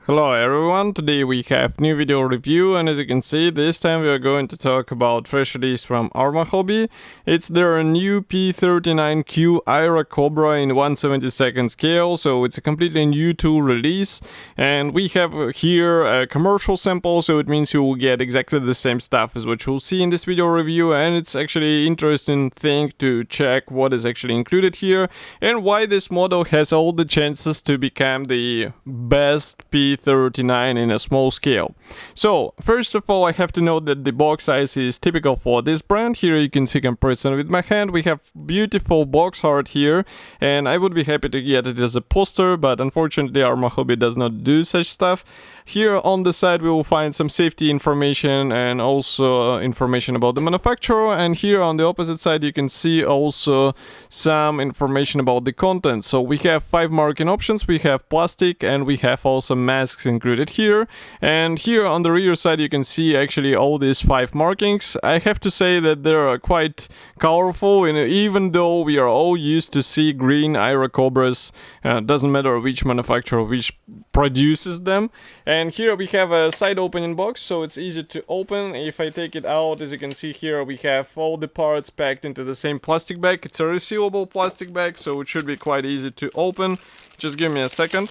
Hello everyone, today we have new video review, and as you can see, this time we are going to talk about fresh release from Arma Hobby. It's their new P-39Q Airacobra in 1/72 scale, so it's a completely new tool release. And we have here a commercial sample, so it means you will get exactly the same stuff as what you'll see in this video review, and it's actually interesting thing to check what is actually included here and why this model has all the chances to become the best P-39 in a small scale. So first of all, I have to note that the box size is typical for this brand. Here you can see comparison with my hand. We have beautiful box art here, and I would be happy to get it as a poster, but unfortunately Arma Hobby does not do such stuff. Here on the side we will find some safety information and also information about the manufacturer, and here on the opposite side you can see also some information about the content. So we have 5 marking options, we have plastic, and we have also masks included here. And here on the rear side you can see actually all these 5 markings. I have to say that they're quite colorful, and even though we are all used to see green Airacobras, doesn't matter which manufacturer which produces them. And here we have a side opening box, so it's easy to open. If I take it out, as you can see here, we have all the parts packed into the same plastic bag. It's a resealable plastic bag, so it should be quite easy to open. Just give me a second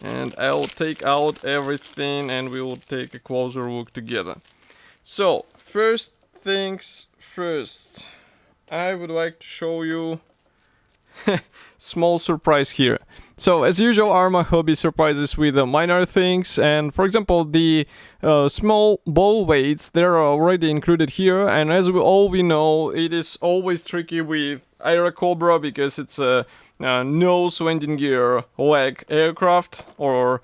and I'll take out everything and we will take a closer look together. So first things first, I would like to show you small surprise here. So as usual, Arma Hobby surprises with minor things, and for example the small ball weights, they're already included here. And as we know, it is always tricky with Airacobra because it's a nose landing gear leg aircraft or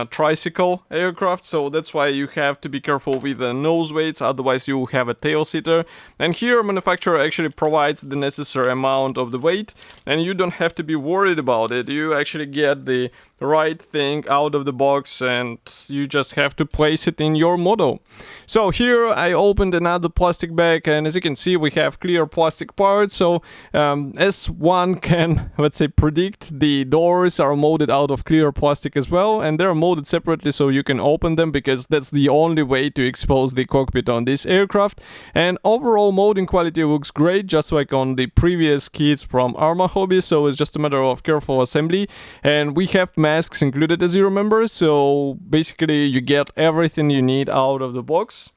tricycle aircraft, so that's why you have to be careful with the nose weights, otherwise you will have a tail seater. And here manufacturer actually provides the necessary amount of the weight, and you don't have to be worried about it. You actually get the right thing out of the box and you just have to place it in your model. So here I opened another plastic bag, and as you can see we have clear plastic parts. So as one can, let's say, predict, the doors are molded out of clear plastic as well, and they're molded separately so you can open them because that's the only way to expose the cockpit on this aircraft. And overall molding quality looks great, just like on the previous kits from Arma Hobby, so it's just a matter of careful assembly. And we have masks included, as you remember, so basically you get everything you need out of the box.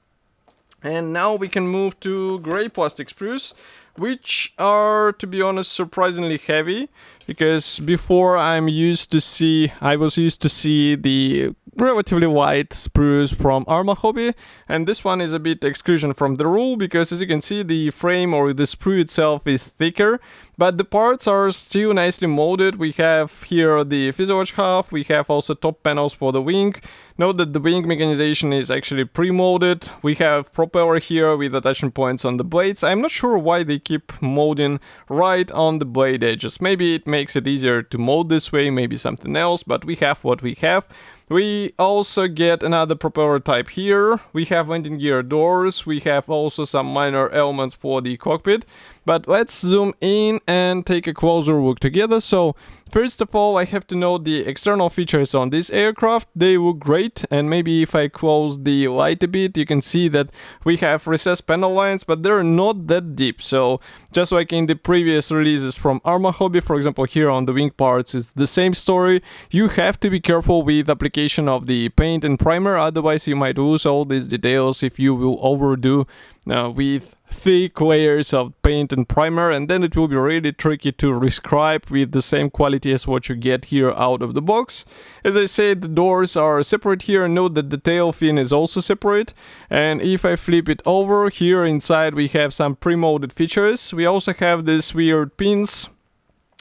And now we can move to gray plastic sprues, which are, to be honest, surprisingly heavy, because before I was used to see the relatively light sprues from Arma Hobby, and this one is a bit exclusion from the rule because, as you can see, the frame or the sprue itself is thicker, but the parts are still nicely molded. We have here the fuselage half, we have also top panels for the wing. Note that the wing mechanization is actually pre-molded. We have propeller here with attachment points on the blades. I'm not sure why they keep molding right on the blade edges. Maybe it makes it easier to mold this way, maybe something else, but we have what we have. We also get another propeller type here. We have landing gear doors. We have also some minor elements for the cockpit. But let's zoom in and take a closer look together. So first of all, I have to note the external features on this aircraft. They look great, and maybe if I close the light a bit, you can see that we have recessed panel lines, but they're not that deep. So just like in the previous releases from Arma Hobby, for example, here on the wing parts is the same story. You have to be careful with application of the paint and primer, otherwise you might lose all these details if you will overdo with thick layers of paint and primer, and then it will be really tricky to rescribe with the same quality as what you get here out of the box. As I said, the doors are separate here. Note that the tail fin is also separate, and if I flip it over, here inside we have some pre-molded features. We also have these weird pins.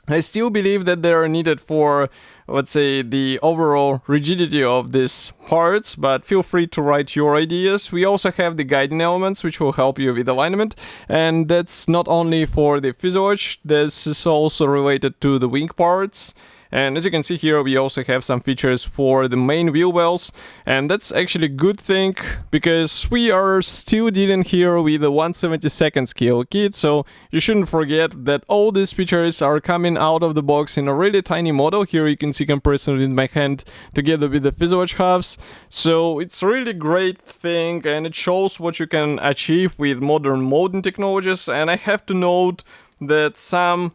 I still believe that they are needed for, let's say, the overall rigidity of these parts, but feel free to write your ideas. We also have the guiding elements, which will help you with alignment, and that's not only for the fuselage, this is also related to the wing parts. And as you can see here, we also have some features for the main wheel wells, and that's actually a good thing because we are still dealing here with a 1/72 scale kit, so you shouldn't forget that all these features are coming out of the box in a really tiny model. Here you can see comparison with my hand together with the fuselage halves, so it's really great thing, and it shows what you can achieve with modern molding technologies. And I have to note that some,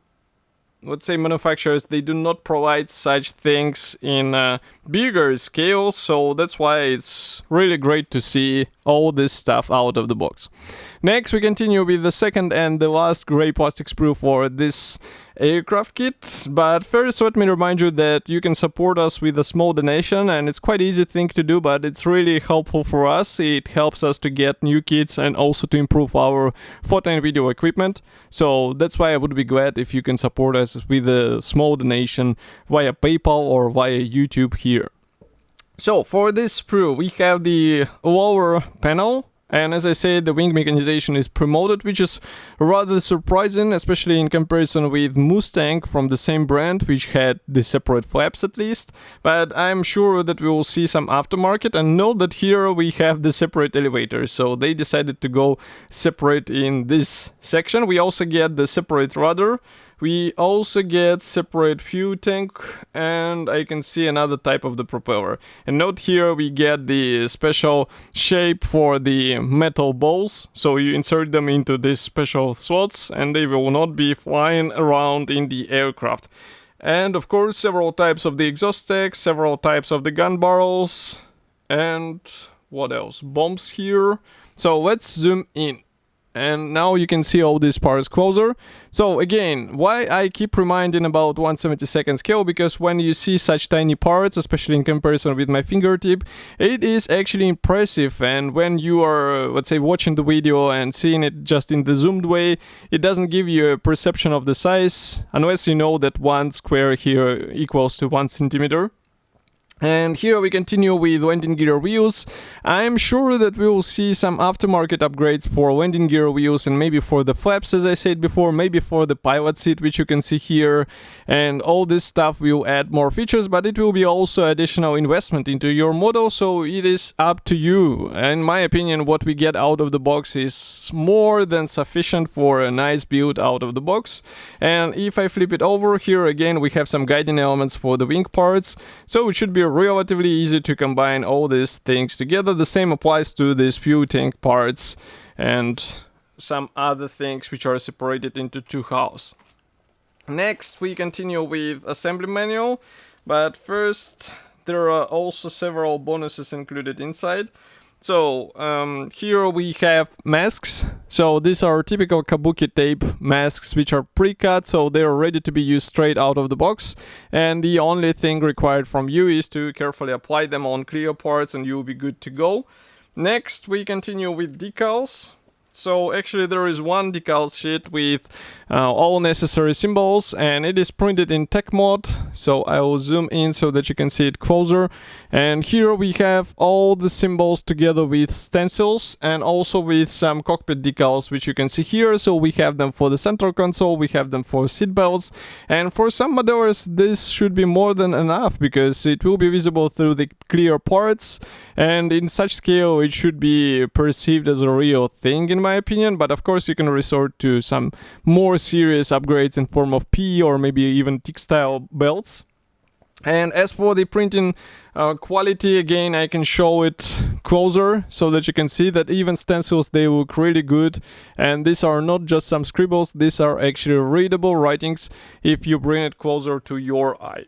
let's say, manufacturers, they do not provide such things in bigger scales, so that's why it's really great to see all this stuff out of the box. Next, we continue with the second and the last gray plastic sprue for this aircraft kit, but first let me remind you that you can support us with a small donation, and it's quite easy thing to do, but it's really helpful for us. It helps us to get new kits and also to improve our photo and video equipment, so that's why I would be glad if you can support us with a small donation via PayPal or via YouTube here. So for this sprue, we have the lower panel. And as I said, the wing mechanization is promoted, which is rather surprising, especially in comparison with Mustang from the same brand, which had the separate flaps at least. But I'm sure that we will see some aftermarket, and note that here we have the separate elevator, so they decided to go separate in this section. We also get the separate rudder. We also get separate fuel tank, and I can see another type of the propeller. And note here we get the special shape for the metal balls, so you insert them into these special slots and they will not be flying around in the aircraft. And of course several types of the exhaust stacks, several types of the gun barrels, and what else? Bombs here. So let's zoom in. And now you can see all these parts closer. So again, why I keep reminding about 1/72 scale, because when you see such tiny parts, especially in comparison with my fingertip, it is actually impressive. And when you are, let's say, watching the video and seeing it just in the zoomed way, it doesn't give you a perception of the size, unless you know that 1 square here equals to 1 centimeter. And here we continue with landing gear wheels. I'm sure that we will see some aftermarket upgrades for landing gear wheels, and maybe for the flaps, as I said before, maybe for the pilot seat, which you can see here. And all this stuff will add more features, but it will be also additional investment into your model, so it is up to you. In my opinion, what we get out of the box is more than sufficient for a nice build out of the box. And if I flip it over, here again we have some guiding elements for the wing parts, so it should be relatively easy to combine all these things together. The same applies to these fuel tank parts and some other things which are separated into two halves. Next we continue with assembly manual, but first there are also several bonuses included inside. So here we have masks. So these are typical kabuki tape masks, which are pre-cut, so they are ready to be used straight out of the box. And the only thing required from you is to carefully apply them on clear parts and you'll be good to go. Next we continue with decals. So actually there is one decal sheet with all necessary symbols, and it is printed in tech mode. So I will zoom in so that you can see it closer. And here we have all the symbols together with stencils and also with some cockpit decals, which you can see here. So we have them for the center console, we have them for seat belts, and for some modelers this should be more than enough because it will be visible through the clear parts, and in such scale it should be perceived as a real thing in my opinion. But of course you can resort to some more serious upgrades in form of P or maybe even textile belts. And as for the printing quality, again I can show it closer so that you can see that even stencils, they look really good, and these are not just some scribbles, these are actually readable writings if you bring it closer to your eye.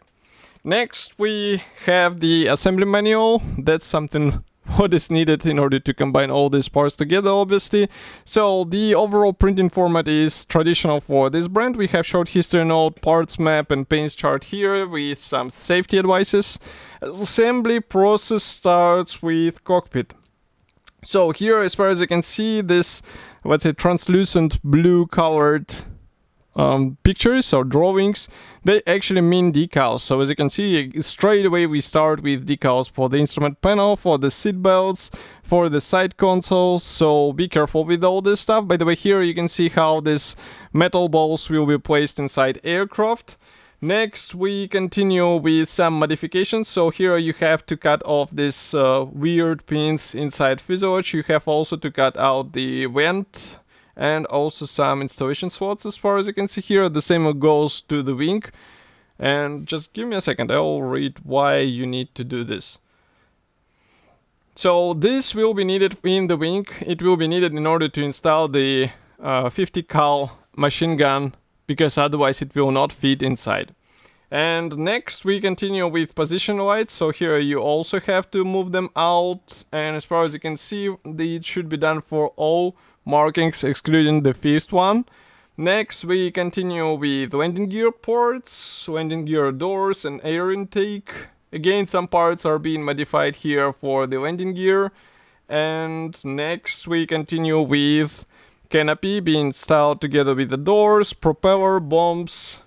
Next we have the assembly manual. That's something what is needed in order to combine all these parts together, obviously. So the overall printing format is traditional for this brand. We have short history note, parts map, and paints chart here with some safety advices. Assembly process starts with cockpit. So here, as far as you can see, this, let's say, translucent blue colored pictures or drawings, they actually mean decals. So as you can see, straight away we start with decals for the instrument panel, for the seat belts, for the side consoles, so be careful with all this stuff. By the way, here you can see how these metal balls will be placed inside aircraft. Next, we continue with some modifications. So here you have to cut off this weird pins inside fuselage. You have also to cut out the vent and also some installation slots as far as you can see here. The same goes to the wing. And just give me a second, I'll read why you need to do this. So this will be needed in the wing. It will be needed in order to install the 50 cal machine gun, because otherwise it will not fit inside. And next we continue with position lights. So here you also have to move them out, and as far as you can see, it should be done for all markings excluding the fifth one. Next we continue with landing gear ports, landing gear doors and air intake. Again, some parts are being modified here for the landing gear. And next we continue with canopy being installed together with the doors, propeller, bombs.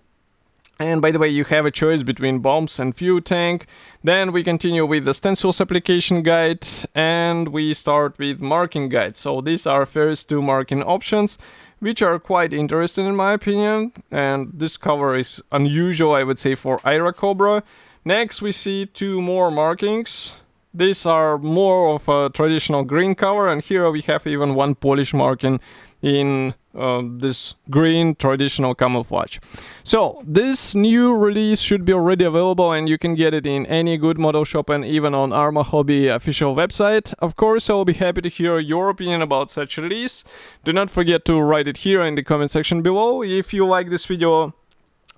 And by the way, you have a choice between bombs and fuel tank. Then we continue with the stencils application guide, and we start with marking guide. So these are first two marking options, which are quite interesting in my opinion. And this cover is unusual, I would say, for Airacobra. Next we see two more markings. These are more of a traditional green cover, and here we have even one polish marking in this green traditional camouflage. So this new release should be already available, and you can get it in any good model shop and even on Arma Hobby official website. Of course, I'll be happy to hear your opinion about such release. Do not forget to write it here in the comment section below. If you like this video,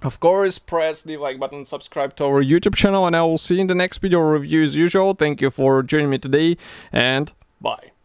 of course, press the like button, subscribe to our YouTube channel, and I will see you in the next video review as usual. Thank you for joining me today, and bye.